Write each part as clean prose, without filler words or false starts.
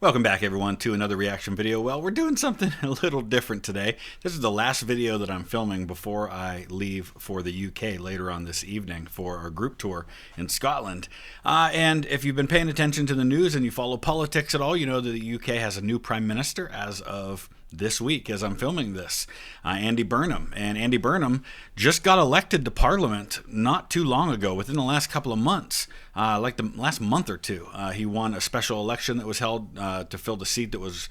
Welcome back, everyone, to another reaction video. Well, we're doing something a little different today. This is the last video that I'm filming before I leave for the UK later on this evening for our group tour in Scotland. And if you've been paying attention to the news and you follow politics at all, you know that the UK has a new Prime Minister as of this week as I'm filming this, Andy Burnham. And Andy Burnham just got elected to Parliament not too long ago, within the last couple of months, like the last month or two. He won a special election that was held to fill the seat that was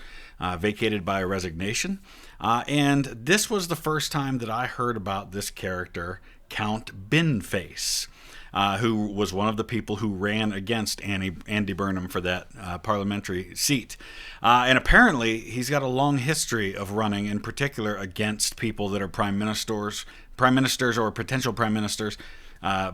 vacated by a resignation. And this was the first time that I heard about this character, Count Binface, who was one of the people who ran against Andy Burnham for that parliamentary seat. And apparently, he's got a long history of running, in particular, against people that are prime ministers or potential prime ministers.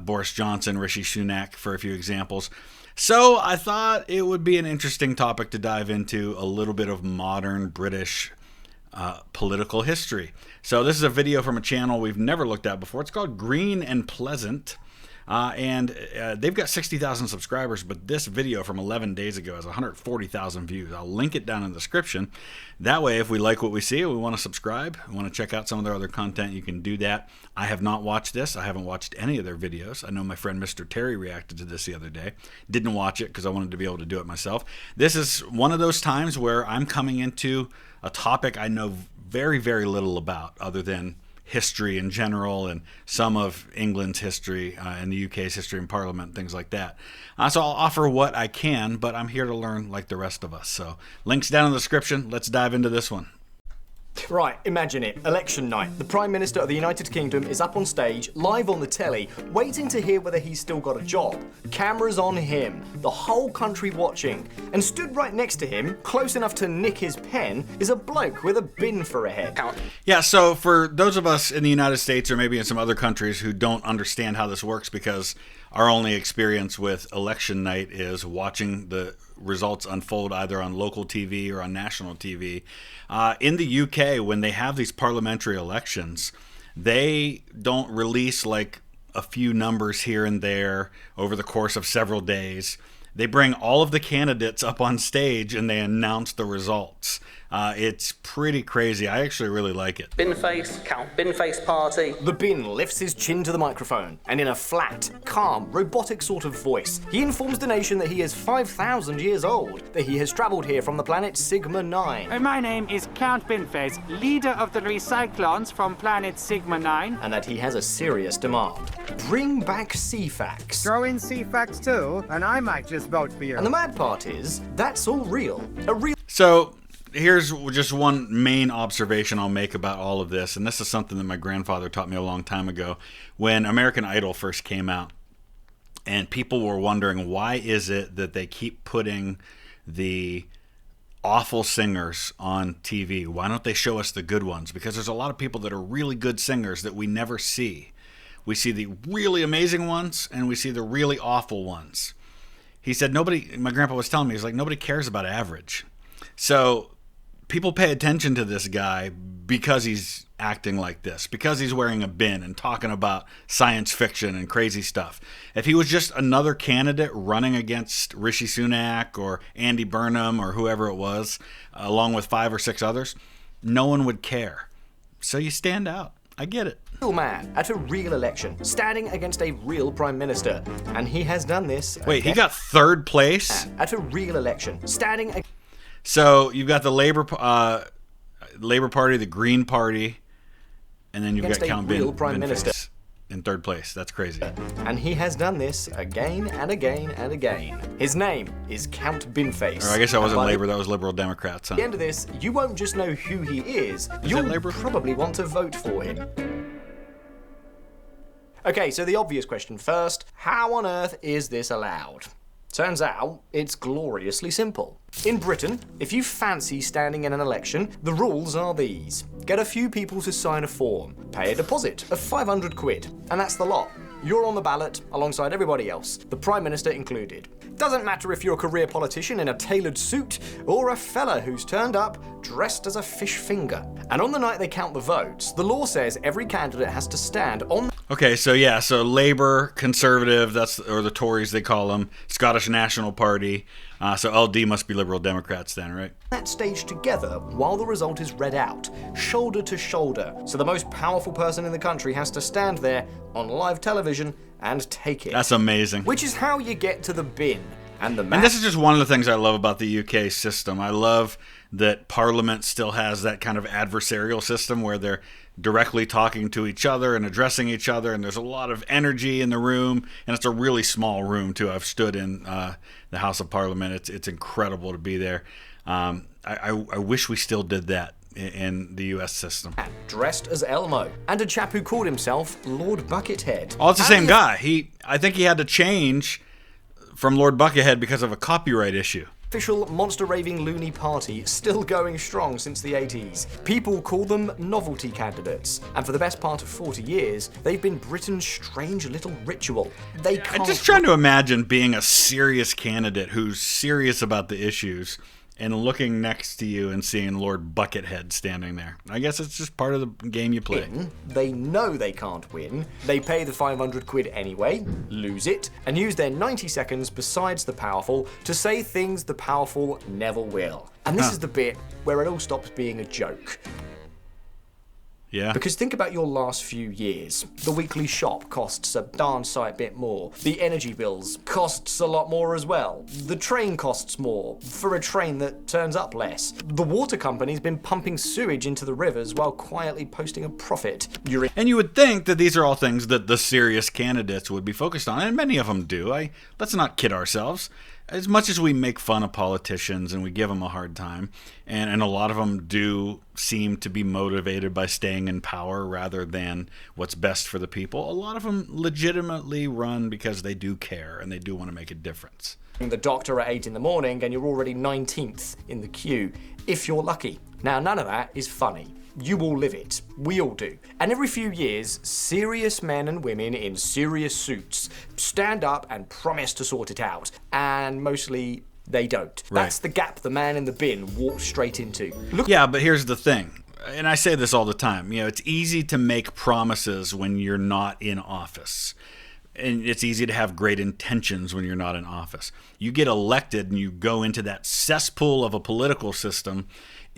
Boris Johnson, Rishi Sunak, for a few examples. So I thought it would be an interesting topic to dive into, a little bit of modern British political history. So this is a video from a channel we've never looked at before. It's called Green and Pleasant. And they've got 60,000 subscribers, but this video from 11 days ago has 140,000 views. I'll link it down in the description. That way, if we like what we see and we want to subscribe, we want to check out some of their other content, you can do that. I have not watched this. I haven't watched any of their videos. I know my friend Mr. Terry reacted to this the other day. Didn't watch it because I wanted to be able to do it myself. This is one of those times where I'm coming into a topic I know very, very little about, other than history in general and some of England's history and the UK's history in Parliament, things like that. So I'll offer what I can, but I'm here to learn like the rest of us. So links down in the description. Let's dive into this one. Right, imagine it. Election night. The Prime Minister of the United Kingdom is up on stage, live on the telly, waiting to hear whether he's still got a job. Cameras on him, the whole country watching. And stood right next to him, close enough to nick his pen, is a bloke with a bin for a head. Yeah, so for those of us in the United States or maybe in some other countries who don't understand how this works, because our only experience with election night is watching the results unfold either on local TV or on national TV. In the UK, when they have these parliamentary elections, they don't release like a few numbers here and there over the course of several days. They bring all of the candidates up on stage and they announce the results. It's pretty crazy. I actually really like it. Binface, Count Binface party. The bin lifts his chin to the microphone, and in a flat, calm, robotic sort of voice, he informs the nation that he is 5,000 years old, that he has travelled here from the planet Sigma 9. My name is Count Binface, leader of the Recyclons from planet Sigma 9. And that he has a serious demand. Bring back CFAX. Throw in CFAX too, and I might just vote for you. And the mad part is, that's all real. So here's just one main observation I'll make about all of this, and this is something that my grandfather taught me a long time ago when American Idol first came out, and people were wondering, why is it that they keep putting the awful singers on TV? Why don't they show us the good ones? Because there's a lot of people that are really good singers that we never see. We see the really amazing ones, and we see the really awful ones. He said my grandpa was telling me, he's like, nobody cares about average. So people pay attention to this guy because he's acting like this, because he's wearing a bin and talking about science fiction and crazy stuff. If he was just another candidate running against Rishi Sunak or Andy Burnham or whoever it was, along with 5 or 6 others, no one would care. So you stand out. I get it. Real man at a real election, standing against a real Prime Minister. And he has done this. Wait, he got 3rd place? At a real election, standing. So you've got the Labour Party, the Green Party, and then you've got Count Binface in 3rd place. That's crazy. And he has done this again and again and again. His name is Count Binface. Or I guess that wasn't Labour, that was Liberal Democrats. Huh? At the end of this, you won't just know who he is, you'll probably want to vote for him. Okay, so the obvious question first, how on earth is this allowed? Turns out, it's gloriously simple. In Britain, if you fancy standing in an election, the rules are these. Get a few people to sign a form, pay a deposit of 500 quid, and that's the lot. You're on the ballot alongside everybody else, the Prime Minister included. Doesn't matter if you're a career politician in a tailored suit, or a fella who's turned up dressed as a fish finger. And on the night they count the votes, the law says every candidate has to stand on... Okay, so yeah, so Labour, Conservative, or the Tories they call them, Scottish National Party. So LD must be Liberal Democrats then, right? That stage together while the result is read out, shoulder to shoulder. So the most powerful person in the country has to stand there on live television and take it. That's amazing. Which is how you get to the bin. And this is just one of the things I love about the UK system. I love that Parliament still has that kind of adversarial system where they're directly talking to each other and addressing each other, and there's a lot of energy in the room, and it's a really small room too. I've stood in the House of Parliament. It's incredible to be there. I wish we still did that in the US system. Dressed as Elmo, and a chap who called himself Lord Buckethead. Oh, it's the same guy. I think he had to change from Lord Buckethead because of a copyright issue. Official monster raving loony party, still going strong since the 80s. People call them novelty candidates, and for the best part of 40 years, they've been Britain's strange little ritual. I'm just trying to imagine being a serious candidate who's serious about the issues and looking next to you and seeing Lord Buckethead standing there. I guess it's just part of the game you play. They know they can't win. They pay the 500 quid anyway, lose it, and use their 90 seconds besides the powerful to say things the powerful never will. And this is the bit where it all stops being a joke. Yeah. Because think about your last few years. The weekly shop costs a darn sight bit more. The energy bills costs a lot more as well. The train costs more for a train that turns up less. The water company's been pumping sewage into the rivers while quietly posting a profit. And you would think that these are all things that the serious candidates would be focused on, and many of them do. Let's not kid ourselves. As much as we make fun of politicians and we give them a hard time, and a lot of them do seem to be motivated by staying in power rather than what's best for the people, a lot of them legitimately run because they do care and they do want to make a difference. The doctor at 8 in the morning and you're already 19th in the queue, if you're lucky. Now, none of that is funny. You all live it. We all do. And every few years, serious men and women in serious suits stand up and promise to sort it out. And mostly, they don't. Right. That's the gap the man in the bin walked straight into. Yeah, but here's the thing. And I say this all the time. It's easy to make promises when you're not in office. And it's easy to have great intentions when you're not in office. You get elected and you go into that cesspool of a political system,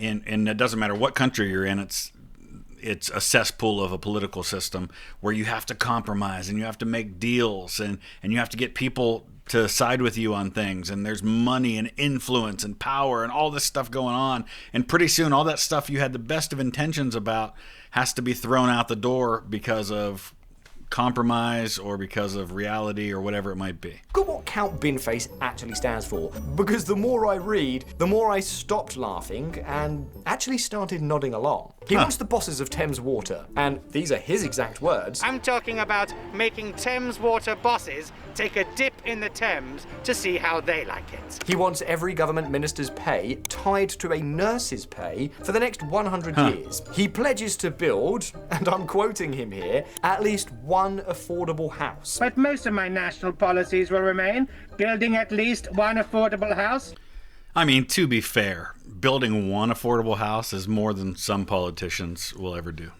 and it doesn't matter what country you're in, it's a cesspool of a political system where you have to compromise and you have to make deals and you have to get people to side with you on things, and there's money and influence and power and all this stuff going on, and pretty soon all that stuff you had the best of intentions about has to be thrown out the door because of compromise or because of reality or whatever it might be. Look at what Count Binface actually stands for, because the more I read, the more I stopped laughing and actually started nodding along. He wants the bosses of Thames Water, and these are his exact words. I'm talking about making Thames Water bosses take a dip in the Thames to see how they like it. He wants every government minister's pay tied to a nurse's pay for the next 100 years. He pledges to build, and I'm quoting him here, at least one affordable house. But most of my national policies will remain, building at least one affordable house. I mean, to be fair, building one affordable house is more than some politicians will ever do.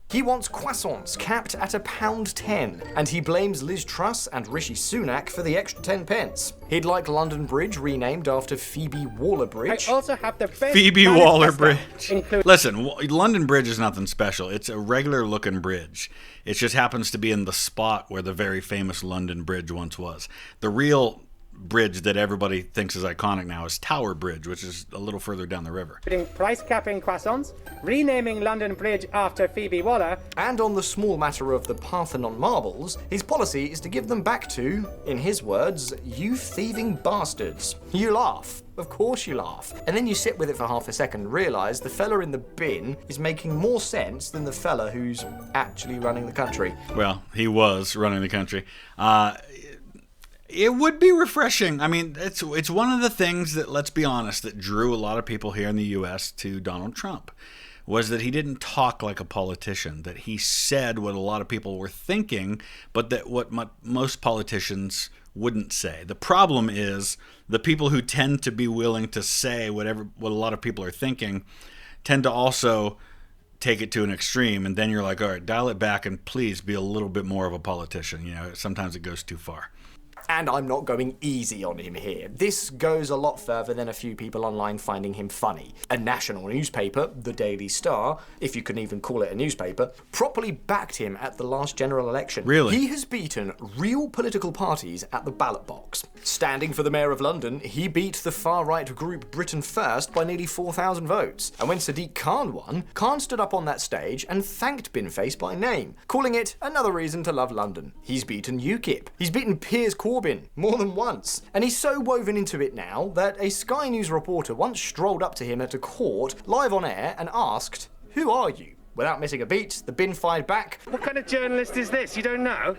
He wants croissants capped at £1.10, and he blames Liz Truss and Rishi Sunak for the extra 10 pence. He'd like London Bridge renamed after Phoebe Waller-Bridge. I also have the best Phoebe Waller-Bridge. include- Listen, London Bridge is nothing special. It's a regular looking bridge. It just happens to be in the spot where the very famous London Bridge once was. The real bridge that everybody thinks is iconic now is Tower Bridge, which is a little further down the river. Price capping croissants, renaming London Bridge after Phoebe Waller. And on the small matter of the Parthenon marbles, his policy is to give them back to, in his words, you thieving bastards. You laugh. Of course you laugh. And then you sit with it for half a second and realise the fella in the bin is making more sense than the fella who's actually running the country. Well, he was running the country. It would be refreshing. I mean, it's one of the things that, let's be honest, that drew a lot of people here in the U.S. to Donald Trump, was that he didn't talk like a politician, that he said what a lot of people were thinking, but that what most politicians wouldn't say. The problem is the people who tend to be willing to say what a lot of people are thinking tend to also take it to an extreme, and then you're like, all right, dial it back and please be a little bit more of a politician. You know, sometimes it goes too far. And I'm not going easy on him here. This goes a lot further than a few people online finding him funny. A national newspaper, the Daily Star, if you can even call it a newspaper, properly backed him at the last general election. Really? He has beaten real political parties at the ballot box. Standing for the Mayor of London, he beat the far-right group Britain First by nearly 4,000 votes. And when Sadiq Khan won, Khan stood up on that stage and thanked Binface by name, calling it another reason to love London. He's beaten UKIP. He's beaten Piers Corbyn more than once. And he's so woven into it now that a Sky News reporter once strolled up to him at a court, live on air, and asked, "Who are you?" Without missing a beat, the bin fired back, What kind of journalist is this? You don't know?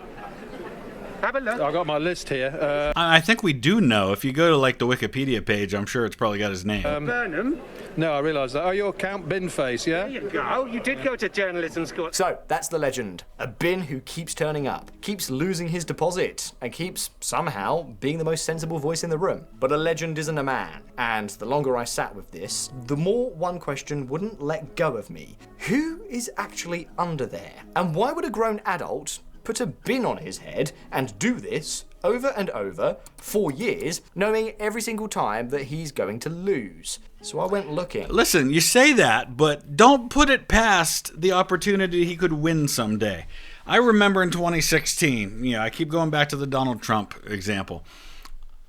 Have a look. I got my list here. I think we do know. If you go to like the Wikipedia page, I'm sure it's probably got his name. Burnham? No, I realise that. Oh, you're Count Binface, yeah? There you go. You did go to journalism school. So, that's the legend. A bin who keeps turning up, keeps losing his deposit, and keeps, somehow, being the most sensible voice in the room. But a legend isn't a man. And the longer I sat with this, the more one question wouldn't let go of me. Who is actually under there? And why would a grown adult put a bin on his head and do this over and over for years, knowing every single time that he's going to lose? So I went looking. Listen, you say that, but don't put it past the opportunity he could win someday. I remember in 2016, I keep going back to the Donald Trump example.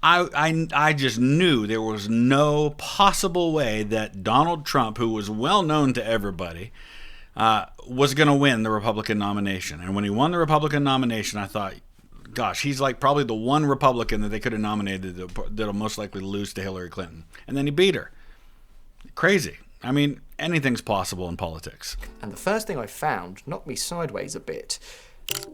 I just knew there was no possible way that Donald Trump, who was well known to everybody, was going to win the Republican nomination. And when he won the Republican nomination, I thought, gosh, he's like probably the one Republican that they could have nominated that'll most likely lose to Hillary Clinton. And then he beat her. Crazy. I mean, anything's possible in politics. And the first thing I found knocked me sideways a bit.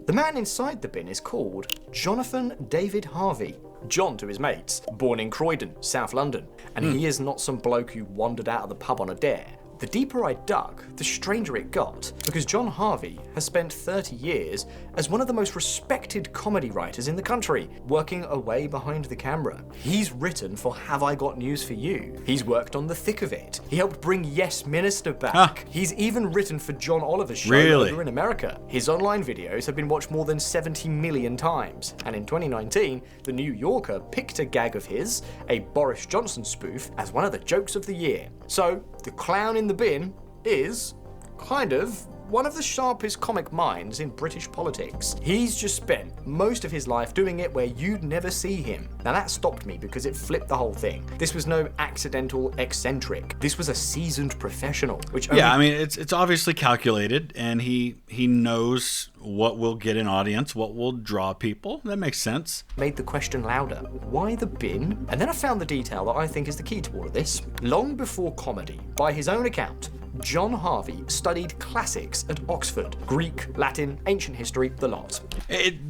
The man inside the bin is called Jonathan David Harvey. John to his mates, born in Croydon, South London. And he is not some bloke who wandered out of the pub on a dare. The deeper I dug, the stranger it got, because John Harvey has spent 30 years as one of the most respected comedy writers in the country, working away behind the camera. He's written for Have I Got News for You? He's worked on The Thick of It. He helped bring Yes Minister back. He's even written for John Oliver's show over in America. His online videos have been watched more than 70 million times. And in 2019, The New Yorker picked a gag of his, a Boris Johnson spoof, as one of the jokes of the year. So, the clown in the bin is kind of one of the sharpest comic minds in British politics. He's just spent most of his life doing it where you'd never see him. Now that stopped me because it flipped the whole thing. This was no accidental eccentric. This was a seasoned professional. It's obviously calculated, and he knows what will get an audience, what will draw people. That makes sense. Made the question louder. Why the bin? And then I found the detail that I think is the key to all of this. Long before comedy, by his own account, John Harvey studied classics at Oxford. Greek, Latin, ancient history, the lot.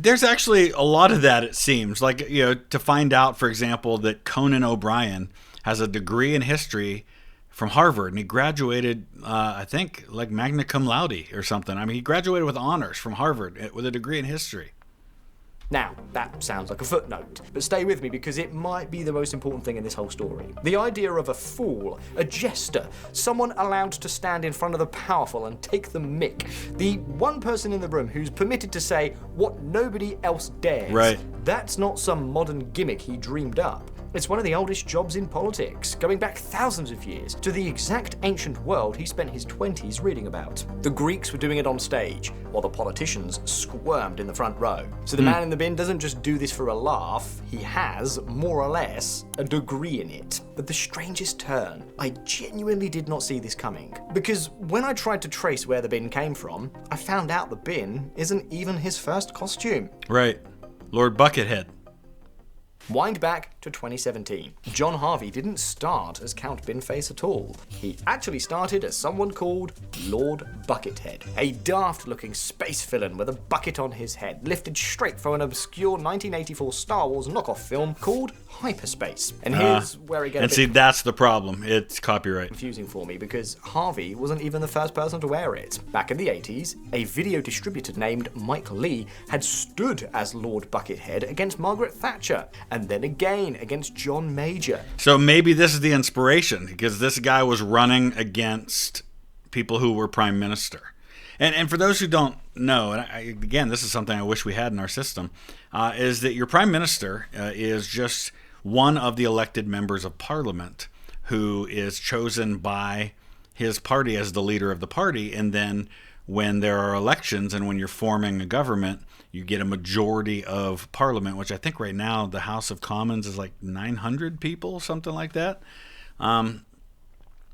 There's actually a lot of that, it seems. Like, to find out, for example, that Conan O'Brien has a degree in history from Harvard, and he graduated, I think, like magna cum laude or something. I mean, he graduated with honors from Harvard with a degree in history. Now, that sounds like a footnote, but stay with me because it might be the most important thing in this whole story. The idea of a fool, a jester, someone allowed to stand in front of the powerful and take the mick. The one person in the room who's permitted to say what nobody else dares. Right. That's not some modern gimmick he dreamed up. It's one of the oldest jobs in politics, going back thousands of years to the exact ancient world he spent his 20s reading about. The Greeks were doing it on stage, while the politicians squirmed in the front row. So the man in the bin doesn't just do this for a laugh, he has, more or less, a degree in it. But the strangest turn, I genuinely did not see this coming. Because when I tried to trace where the bin came from, I found out the bin isn't even his first costume. Right. Lord Buckethead. Wind back to 2017. John Harvey didn't start as Count Binface at all. He actually started as someone called Lord Buckethead, a daft-looking space villain with a bucket on his head, lifted straight from an obscure 1984 Star Wars knockoff film called Hyperspace. And here's where it gets And see, that's the problem. It's copyright. confusing for me because Harvey wasn't even the first person to wear it. Back in the 80s, a video distributor named Mike Lee had stood as Lord Buckethead against Margaret Thatcher, and then again against John Major. So maybe this is the inspiration, because this guy was running against people who were prime minister. And for those who don't know, and again, this is something I wish we had in our system, is that your prime minister is just one of the elected members of parliament who is chosen by his party as the leader of the party. And then when there are elections and when you're forming a government, you get a majority of parliament, which I think right now the House of Commons is like 900 people, something like that.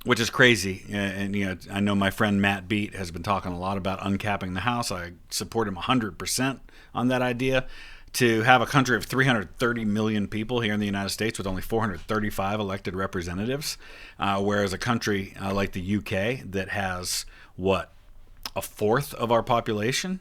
Which is crazy. And you know, I know my friend Matt Beat has been talking a lot about uncapping the House. I support him 100% on that idea. To have a country of 330 million people here in the United States with only 435 elected representatives, whereas a country like the UK that has, what, a fourth of our population,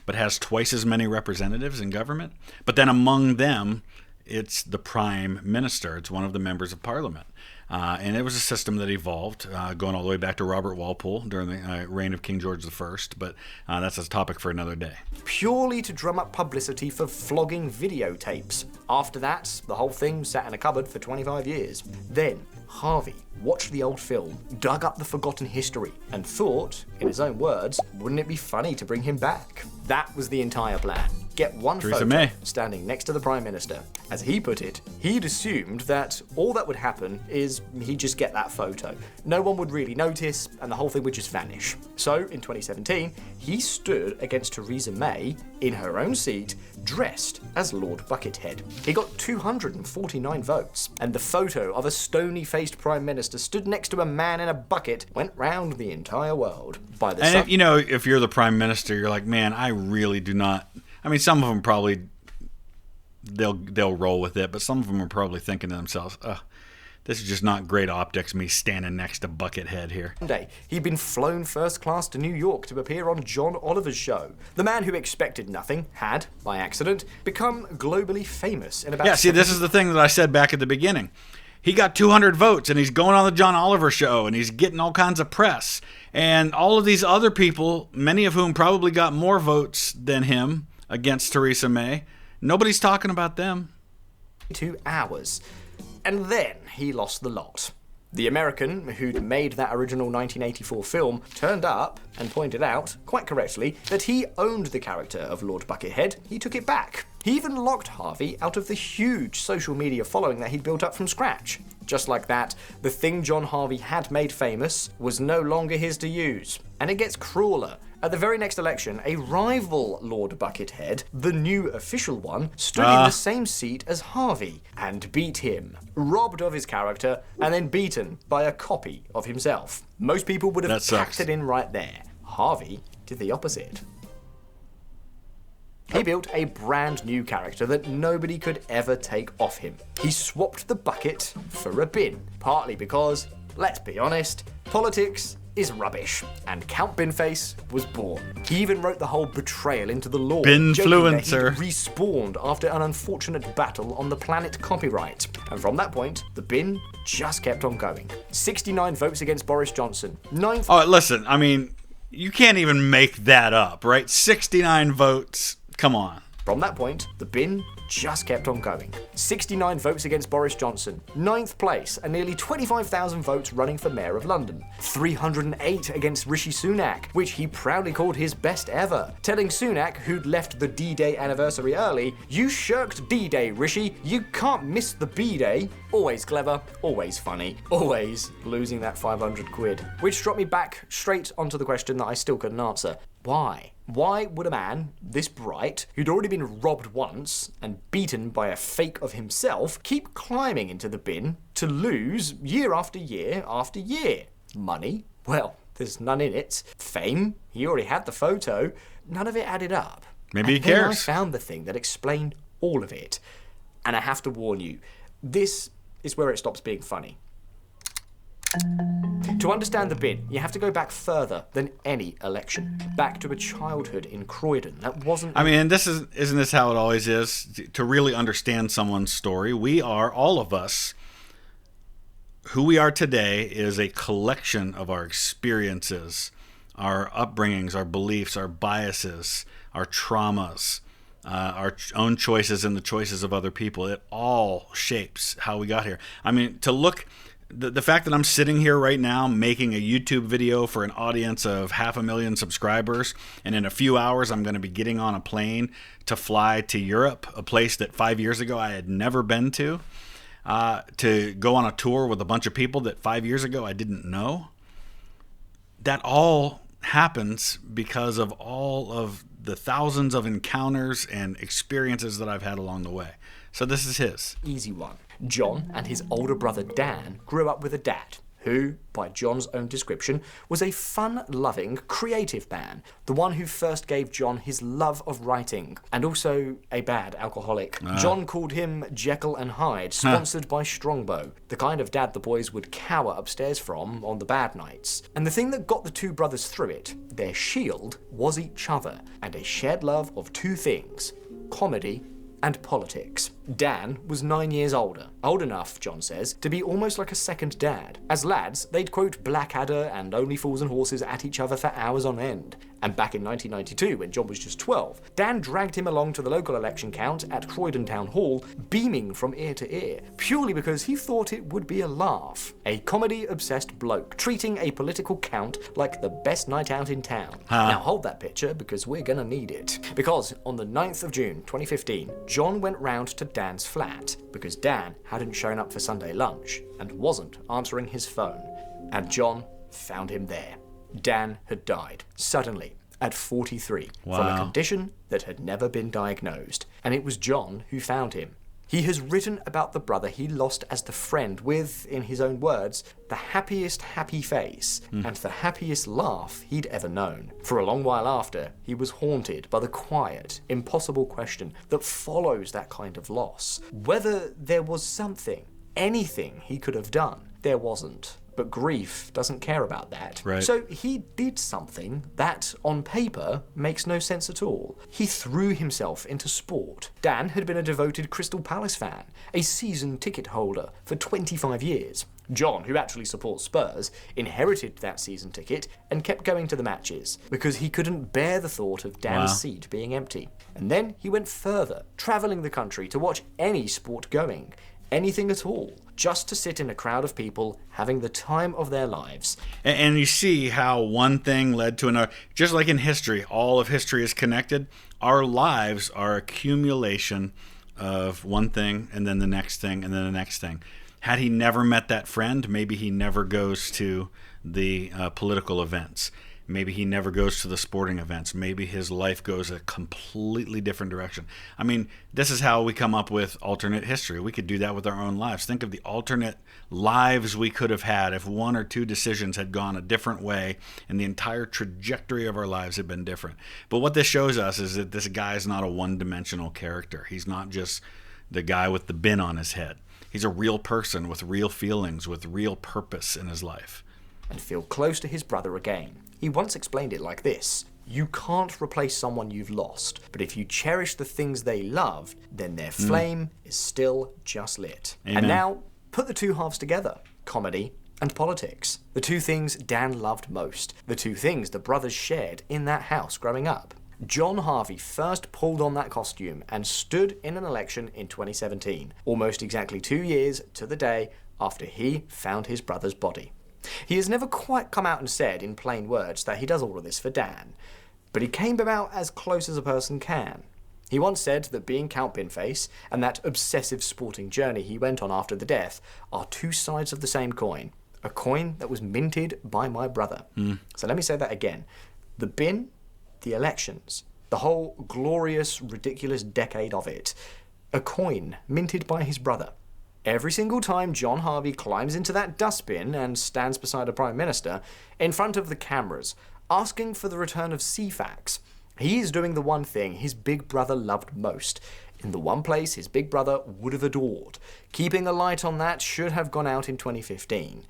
but has twice as many representatives in government. But then among them, it's the prime minister. It's one of the members of parliament. And it was a system that evolved, going all the way back to Robert Walpole during the reign of King George I. But that's a topic for another day. Purely to drum up publicity for flogging videotapes. After that, the whole thing sat in a cupboard for 25 years. Then, Harvey watched the old film, dug up the forgotten history, and thought, in his own words, wouldn't it be funny to bring him back? That was the entire plan. Get one Theresa photo May standing next to the Prime Minister. As he put it, he'd assumed that all that would happen is he'd just get that photo. No one would really notice, and the whole thing would just vanish. So, in 2017, he stood against Theresa May in her own seat, dressed as Lord Buckethead. He got 249 votes, and the photo of a stony-faced Prime Minister stood next to a man in a bucket went round the entire world. And you know, if you're the Prime Minister, you're like, man, I really do not... I mean, some of them probably, they'll roll with it, but some of them are probably thinking to themselves, this is just not great optics, me standing next to Buckethead here. One day, he'd been flown first class to New York to appear on John Oliver's show. The man who expected nothing had, by accident, become globally famous in about... Yeah, see, this is the thing that I said back at the beginning. He got 200 votes, and he's going on the John Oliver show, and he's getting all kinds of press. And all of these other people, many of whom probably got more votes than him, against Theresa May. Nobody's talking about them. 2 hours. And then he lost the lot. The American who'd made that original 1984 film turned up and pointed out, quite correctly, that he owned the character of Lord Buckethead. He took it back. He even locked Harvey out of the huge social media following that he'd built up from scratch. Just like that, the thing John Harvey had made famous was no longer his to use. And it gets crueler. At the very next election, a rival Lord Buckethead, the new official one, stood in the same seat as Harvey and beat him, robbed of his character, and then beaten by a copy of himself. Most people would have packed it in right there. Harvey did the opposite. He built a brand new character that nobody could ever take off him. He swapped the bucket for a bin, partly because, let's be honest, politics is rubbish, and Count Binface was born. He even wrote the whole betrayal into the law, Binfluencer. He respawned after an unfortunate battle on the planet Copyright. And from that point, the bin just kept on going. 69 votes against Boris Johnson. 9th... Oh, listen, I mean, you can't even make that up, right? 69 votes. Come on. From that point, the bin just kept on going. 69 votes against Boris Johnson, 9th place, and nearly 25,000 votes running for Mayor of London. 308 against Rishi Sunak, which he proudly called his best ever, telling Sunak, who'd left the D-Day anniversary early, "You shirked D-Day, Rishi. You can't miss the B-Day." Always clever, always funny, always losing that 500 quid. Which dropped me back straight onto the question that I still couldn't answer. Why? Why would a man this bright, who'd already been robbed once and beaten by a fake of himself, keep climbing into the bin to lose year after year after year? Money? Well, there's none in it. Fame? He already had the photo. None of it added up. Maybe he then cares. I found the thing that explained all of it. And I have to warn you, this is where it stops being funny. To understand the bin, you have to go back further than any election. Back to a childhood in Croydon that wasn't... I mean, isn't this how it always is? To really understand someone's story, we are, all of us, who we are today is a collection of our experiences, our upbringings, our beliefs, our biases, our traumas, our own choices and the choices of other people. It all shapes how we got here. I mean, to look the fact that I'm sitting here right now making a YouTube video for an audience of 500,000 subscribers, and in a few hours I'm going to be getting on a plane to fly to Europe, a place that 5 years ago I had never been to go on a tour with a bunch of people that 5 years ago I didn't know. That all happens because of all of the thousands of encounters and experiences that I've had along the way. So this is his. Easy one. John and his older brother Dan grew up with a dad who, by John's own description, was a fun-loving, creative man, the one who first gave John his love of writing, and also a bad alcoholic. John called him Jekyll and Hyde, sponsored by Strongbow, the kind of dad the boys would cower upstairs from on the bad nights. And the thing that got the two brothers through it, their shield, was each other, and a shared love of two things: comedy and politics. Dan was 9 years older, old enough, John says, to be almost like a second dad. As lads, they'd quote Blackadder and Only Fools and Horses at each other for hours on end. And back in 1992, when John was just 12, Dan dragged him along to the local election count at Croydon Town Hall, beaming from ear to ear, purely because he thought it would be a laugh. A comedy-obsessed bloke, treating a political count like the best night out in town. Now hold that picture, because we're gonna need it. Because on the 9th of June, 2015, John went round to Dan's flat, because Dan hadn't shown up for Sunday lunch, and wasn't answering his phone. And John found him there. Dan had died, suddenly, at 43, from a condition that had never been diagnosed. And it was John who found him. He has written about the brother he lost as the friend with, in his own words, the happiest happy face and the happiest laugh he'd ever known. For a long while after, he was haunted by the quiet, impossible question that follows that kind of loss. Whether there was something, anything he could have done. There wasn't. But grief doesn't care about that. Right. So he did something that, on paper, makes no sense at all. He threw himself into sport. Dan had been a devoted Crystal Palace fan, a season ticket holder for 25 years. John, who actually supports Spurs, inherited that season ticket and kept going to the matches because he couldn't bear the thought of Dan's seat being empty. And then he went further, travelling the country to watch any sport going. Anything at all, just to sit in a crowd of people having the time of their lives. And you see how one thing led to another. Just like in history, all of history is connected. Our lives are accumulation of one thing and then the next thing and then the next thing. Had he never met that friend, maybe he never goes to the political events. Maybe he never goes to the sporting events. Maybe his life goes a completely different direction. I mean, this is how we come up with alternate history. We could do that with our own lives. Think of the alternate lives we could have had if one or two decisions had gone a different way and the entire trajectory of our lives had been different. But what this shows us is that this guy is not a one-dimensional character. He's not just the guy with the bin on his head. He's a real person with real feelings, with real purpose in his life. And feel close to his brother again. He once explained it like this: you can't replace someone you've lost, but if you cherish the things they loved, then their flame is still just lit. Amen. And now, put the two halves together: comedy and politics. The two things Dan loved most. The two things the brothers shared in that house growing up. John Harvey first pulled on that costume and stood in an election in 2017, almost exactly 2 years to the day after he found his brother's body. He has never quite come out and said in plain words that he does all of this for Dan, but he came about as close as a person can. He once said that being Count Binface and that obsessive sporting journey he went on after the death are two sides of the same coin, a coin that was minted by my brother. So let me say that again. The bin, the elections, the whole glorious, ridiculous decade of it, a coin minted by his brother. Every single time John Harvey climbs into that dustbin and stands beside a Prime Minister, in front of the cameras, asking for the return of CFAX, he is doing the one thing his big brother loved most, in the one place his big brother would have adored. Keeping a light on that should have gone out in 2015.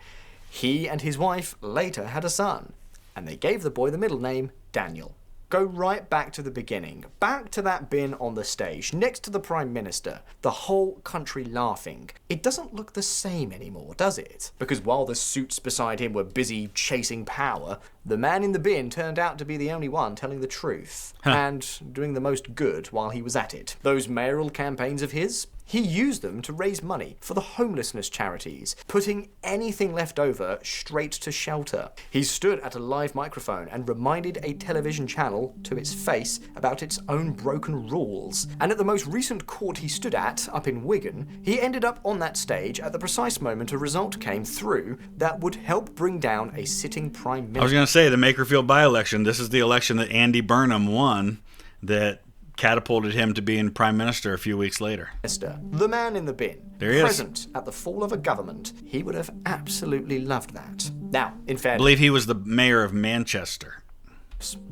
He and his wife later had a son, and they gave the boy the middle name Daniel. Go right back to the beginning, back to that bin on the stage, next to the Prime Minister, the whole country laughing. It doesn't look the same anymore, does it? Because while the suits beside him were busy chasing power, the man in the bin turned out to be the only one telling the truth, and doing the most good while he was at it. Those mayoral campaigns of his, He used them to raise money for the homelessness charities, putting anything left over straight to shelter. He stood at a live microphone and reminded a television channel to its face about its own broken rules. And at the most recent court he stood at, up in Wigan, he ended up on that stage at the precise moment a result came through that would help bring down a sitting prime minister. I was going to say, the Makerfield by-election, this is the election that Andy Burnham won that catapulted him to being prime minister a few weeks later. The man in the bin, There he is. present at the fall of a government, he would have absolutely loved that. Now, in I fairness, believe he was the mayor of Manchester.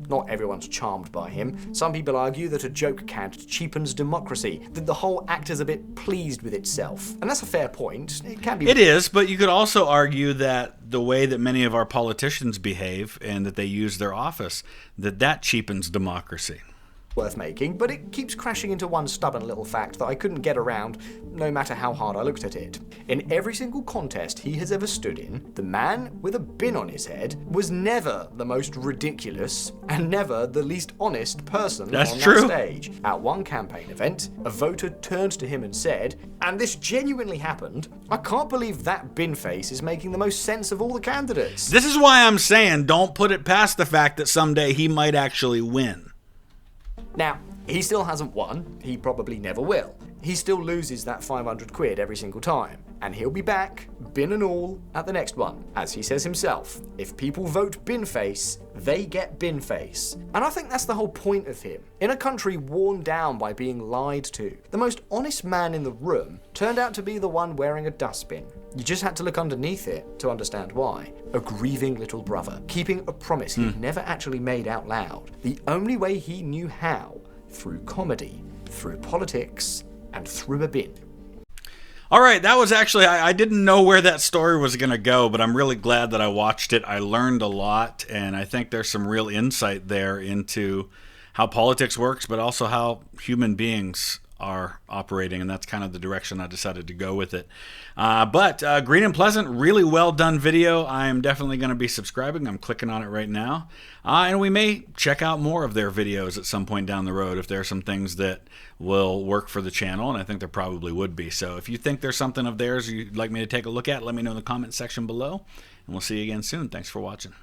not everyone's charmed by him. Some people argue that a joke cant cheapens democracy, that the whole act is a bit pleased with itself. And that's a fair point. It can be. It is, but you could also argue that the way that many of our politicians behave and that they use their office, that cheapens democracy. Worth making, but it keeps crashing into one stubborn little fact that I couldn't get around no matter how hard I looked at it. In every single contest he has ever stood in, the man with a bin on his head was never the most ridiculous and never the least honest person That's on true. that stage. At one campaign event, a voter turned to him and said, and this genuinely happened, I can't believe that Binface is making the most sense of all the candidates. This is why I'm saying don't put it past the fact that someday he might actually win. Now, he still hasn't won, he probably never will. He still loses that 500 quid every single time. And he'll be back, bin and all, at the next one. As he says himself, if people vote Binface, they get Binface. And I think that's the whole point of him. In a country worn down by being lied to, the most honest man in the room turned out to be the one wearing a dustbin. You just had to look underneath it to understand why. A grieving little brother, keeping a promise he'd never actually made out loud. The only way he knew how, through comedy, through politics, and through a bin. All right, that was actually, I didn't know where that story was going to go, but I'm really glad that I watched it. I learned a lot, and I think there's some real insight there into how politics works, but also how human beings are operating, and that's kind of the direction I decided to go with it. But Green and Pleasant, really well done video. I am definitely going to be subscribing. I'm clicking on it right now. And we may check out more of their videos at some point down the road if there are some things that will work for the channel, and I think there probably would be. So if you think there's something of theirs you'd like me to take a look at, let me know in the comment section below, and we'll see you again soon. Thanks for watching.